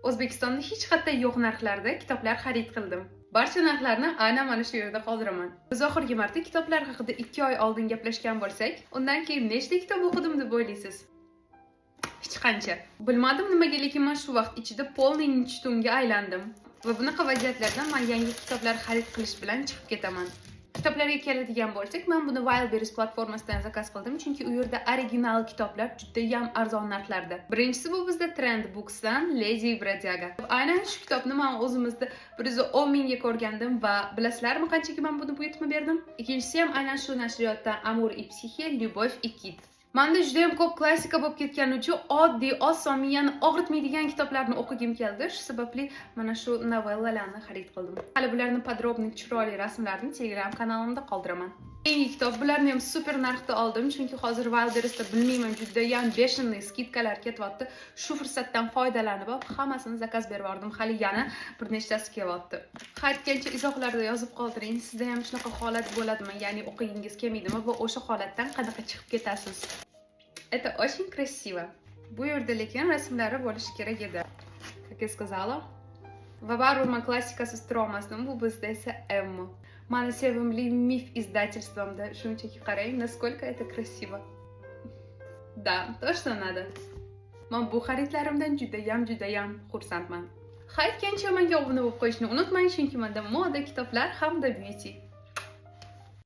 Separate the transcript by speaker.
Speaker 1: O'zbekistonda hech qayerda yo'q narxlarda kitoblar xarid qildim. Barcha narxlarni aynan mana shu yerda qoldiraman. Biz oxirgi marta kitoblar haqida 2 oy oldin gaplashgan bo'lsak, undan keyin nechta kitob o'qidim deb o'ylaysiz? Hech qancha. Bilmadim nimaga, lekin men shu vaqt ichida polniy nechtunga aylandim. Va bunaqa vaziyatlarda men yangi kitoblar xarid qilish bilan chiqib ketaman. Kitoblarga keladigan bo'lsak, men buni Wildberries platformasidan zakaz qildim, chunki u yerda original kitoblar juda ham arzon narxlarda. Birinchisi bu bizda Trend Books'dan Lady Brodiaga. Aynan shu kitobni men o'zimizda 110 mingga ko'rgandim va bilasizlarmi qanchaga men buni buyurtma berdim? Ikkinchisi ham aynan shu nashriyotdan Amur и Psixe, Lyubov и Kit. Menda juda ham ko'p klassika bo'lib ketgani uchun oddiy, oson, miyani og'ritmaydigan kitoblarni o'qigim keldi. Shu sababli mana shu novellalarni xarid qildim. Hali bularning podrobniy chiroyli rasmlarini Telegram kanalimda qoldiraman. Yangi kitob bularni ham super narxda oldim, chunki hozir Wildberries'da bilmayman juda ham beshinli skidkalar ketyapti. Shu fursatdan foydalanib hammasini zakaz berib yubordim. Hali yana bir nechtasi kelyapti. Qaytgancha izohlarda yozib qoldiring. Sizda ham shunaqa holat bo'ladimi? Ya'ni o'qigingiz kelmaydimi va o'sha holatdan qanaqa chiqib ketasiz? Это очень красиво. Bu yerda lekin rasmlari bo'lishi kerak edi. Как я сказала. Va baribir klassikasiz turolmasdim. Bu bizda esa Emma. Mana sevimli Mif издательствомda shunchaki qarang, naskолько это красиво. Да, то что надо. Men bu xaridlarimdan judayam xursandman. Qaytgancha menga obuna bo'lib qo'yishni unutmang, chunki menda moda, kitoblar hamda beauty